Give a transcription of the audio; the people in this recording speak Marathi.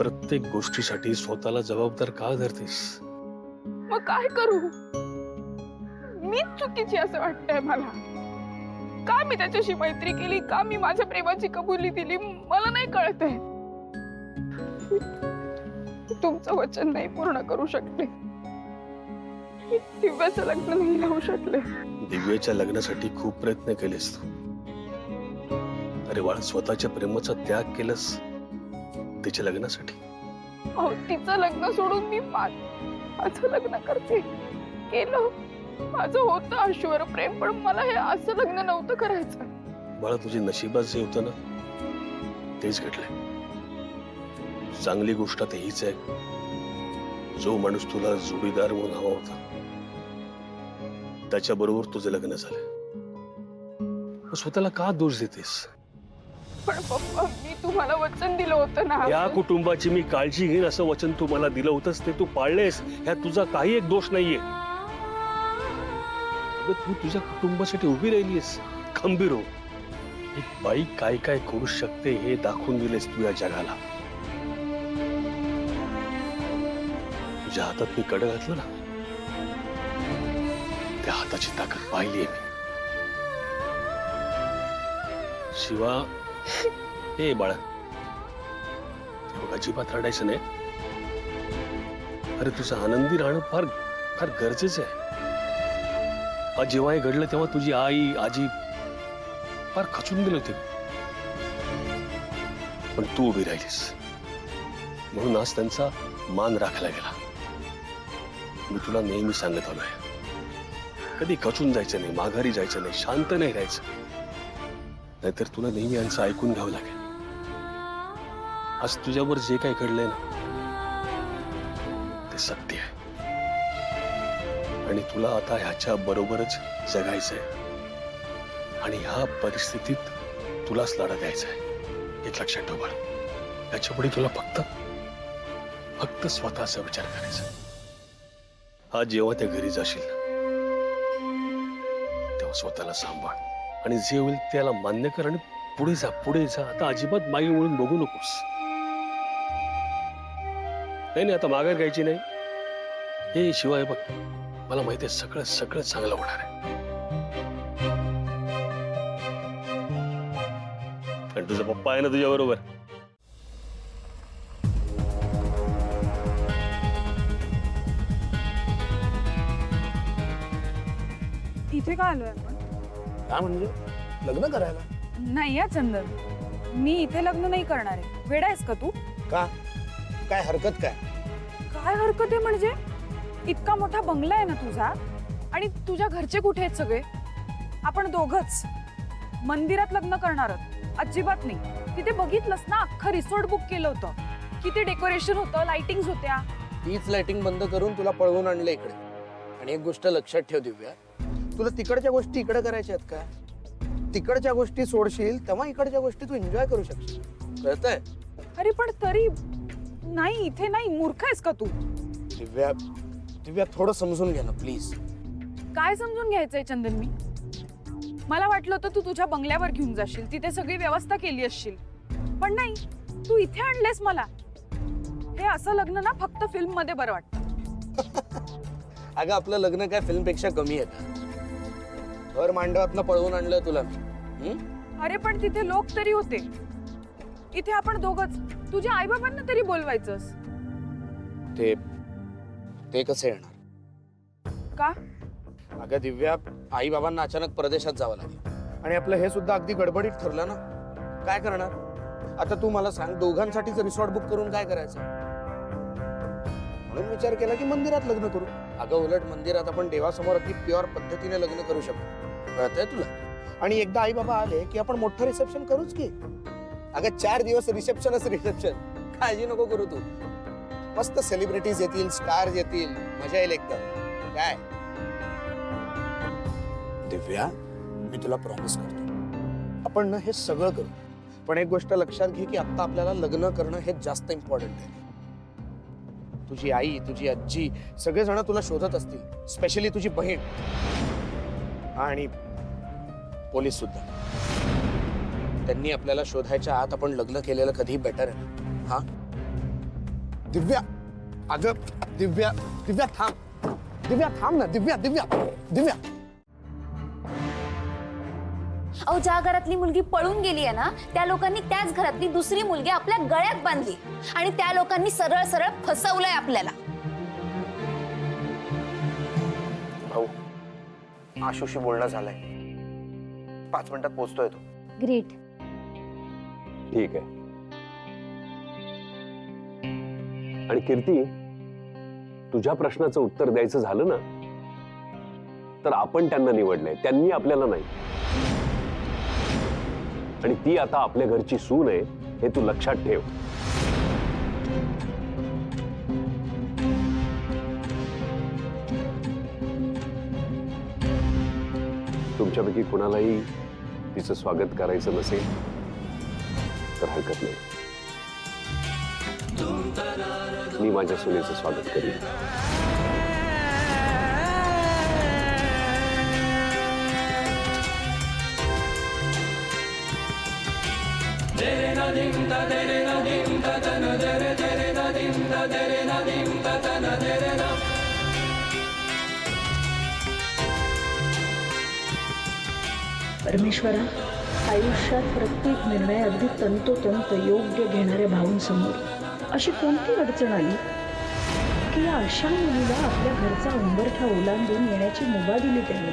प्रत्येक गोष्टीसाठी स्वतःला जबाबदार का धरतेस? मग काय करू? मीच चुकीची असं वाटतंय मला. का मी त्याच्याशी मैत्री केली, का मी माझ्या प्रेमाची कबुली दिली, मला नाही कळतंय. तुमचं वचन नाही पूर्ण करू शकले. दिव्याचं लग्न नाही लावू शकले. दिव्याच्या लग्नासाठी खूप प्रयत्न केलेस तू. अरे बाळा, स्वतःच्या प्रेमाचा त्याग केलंस तिच्या लग्नासाठी. अहो, तिचं लग्न सोडून मी माझं लग्न करते केलं. माझं होतं अश्वर प्रेम, पण मला हे असं लग्न नव्हतं करायचं. बाळा, तुझी नशिबात जे होतं ना तेच घडलंय. चांगली गोष्ट आता हीच आहे, जो माणूस तुला जोडीदार म्हणून हवा होता त्याच्या बरोबर तुझं लग्न झालं. स्वतःला का दोष देतेस? पण पप्पा, मी तुम्हाला वचन दिलं होतं ना. या कुटुंबाची मी काळजी घेईन असं वचन तू मला दिलं होतंस, ते तू पाळलेस. ह्यात तुझा काही एक दोष नाहीये. तू तुझ्या कुटुंबासाठी उभी राहिलीस खंबीर हो. एक बाई काय काय करू शकते हे दाखवून दिलेस तू या जगाला. तुझ्या हातात मी कडं घातलं ना, त्या हाताची ताकद पाहिली आहे मी. शिवा, हे बाळा, अजिबात रडायचं नाही. अरे तुझं आनंदी राहणं फार फार गरजेचं आहे. आज जेव्हा हे घडलं तेव्हा तुझी आई आजी फार खचून गेले होते, पण तू उभी राहिलीस म्हणून आज त्यांचा मान राखला गेला. मी तुला नेहमी सांगत आलोय, कधी खचून जायचं नाही, माघारी जायचं नाही, शांत नाही राहायचं, नाहीतर तुला नेहमी यांचं ऐकून घ्यावं लागेल. आज तुझ्यावर जे काही घडलंय ना ते सत्य आहे, आणि तुला आता ह्याच्या बरोबरच जगायचंय. आणि ह्या परिस्थितीत तुलाच लढा द्यायचा आहे, एक लक्षात ठेव बाळा. याच्यापुढे तुला फक्त स्वतःचा विचार करायचा. आज जेव्हा त्या घरी जाशील ना तेव्हा स्वतःला सांभाळ, आणि जे होईल त्याला मान्य कर, आणि पुढे जा. आता अजिबात मागे वळून बघू नकोस. नाही, आता माघार घ्यायची नाही. हे शिवाय बघ, मला माहिती आहे सगळं चांगलं होणार आहे. आणि तुझा पप्पा आहे ना तुझ्या बरोबर. इथे का आलोय आपण? काय म्हणजे लग्न करायला? नाही या चंदन, मी इथे लग्न नाही करणार आहे. वेडा आहेस का तू? का? काय हरकत काय? काय हरकत आहे म्हणजे? इतका मोठा बंगला आहे ना तुझा, आणि तुझ्या घरचे कुठे आहेत सगळे? आपण दोघच मंदिरात लग्न करणार आहोत. अजिबात नाही. तिथे बघितलंस ना, अख्खं रिसॉर्ट बुक केलं होतं. किती डेकोरेशन होतं, लाइटिंग्स होत्या. तीच लाइटिंग बंद करून तुला पळवून आणलं इकडे. आणि एक गोष्ट लक्षात ठेव दिव्या, तुला तिकडच्या गोष्टी इकडे करायच्या आहेत का? तिकडच्या गोष्टी सोडशील तेव्हा इकडच्या गोष्टी तू एन्जॉय करू शकशील. कळतंय? अरे पण तरी नाही, इथे नाही. मूर्ख आहेस का तू? दिव्या थोडं समजून घे ना प्लीज. काय समजून घ्यायचंय चंदन? मला वाटलं होतं तू तुझ्या बंगल्यावर घेऊन जाशील, तिथे सगळी व्यवस्था केली असशील, पण नाही, तू इथे आणलेस मला. हे असं लग्न ना फक्त फिल्म मध्ये बरं वाटतं. अगं आपलं लग्न काय फिल्म पेक्षा कमी आहे का? घर मांडवातनं पळवून आणलं तुला. अरे पण तिथे लोक तरी होते. इथे आपण दोघच. तुझ्या आईबाबांना तरी बोलवायचंस. ते कसं येणार? का? अगं दिव्या, आई बाबांना अचानक परदेशात जावं लागेल, आणि आपलं हे सुद्धा अगदी गडबडीत ठरलं ना. काय करणार आता तू मला सांग? दोघांसाठीच रिसॉर्ट बुक करून काय करायचं? म्हणून विचार केला की मंदिरात लग्न करू. अगं उलट मंदिरात आपण देवासमोर अगदी प्युअर पद्धतीने लग्न करू शकतो. कळतंय तुला? आणि एकदा आई बाबा आले की आपण मोठं रिसेप्शन करूच की. अगं 4 दिवस रिसेप्शनच रिसेप्शन. काळजी नको करू तू. मस्त सेलिब्रिटीज येतील, स्टार्स येतील, मजा येईल एकदम. काय दिव्या, मी तुला प्रॉमिस करतो आपण ना हे सगळं करू. पण एक गोष्ट लक्षात घे की आता आपल्याला लग्न करणं हे जास्त इम्पॉर्टंट आहे. तुझी आई, तुझी आजी सगळेजण तुला शोधत असतील, स्पेशली तुझी बहीण आणि पोलीस सुद्धा. त्यांनी आपल्याला शोधायच्या आत आपण लग्न केलेलं कधी बेटर आहे. हा, दिव्या, अगं दिव्या, दिव्या थांब, दिव्या थांब ना, दिव्या दिव्या दिव्या. अहो, ज्या घरातली मुलगी पळून गेली आहे ना, त्या लोकांनी त्याच घरातली दुसरी मुलगी आपल्या गळ्यात बांधली आणि त्या लोकांनी सरळ सरळ फसवलंय आपल्याला. भाऊ, आशुशी बोलणं झालंय, 5 मिनिटात पोहोचतोय तो. ग्रेट. ठीक आहे. आणि कीर्ती, तुझ्या प्रश्नाचं उत्तर द्यायचं झालं ना, तर आपण त्यांना निवडलंय, त्यांनी आपल्याला नाही. आणि ती आता आपल्या घरची सून आहे हे तू लक्षात ठेव. तुमच्यापैकी कुणालाही तिचं स्वागत करायचं नसेल तर हरकत नाही, मी माझ्या सुनेचं स्वागत करीन. परमेश्वरा, आयुष्यात प्रत्येक निर्णय अगदी तंतोतंत योग्य घेणाऱ्या भाऊंसमोर अशी कोणती अडचण आली की या अशा मुलीला आपल्या घरचा उंबरठा ओलांडून येण्याची मुभा दिली त्यांनी.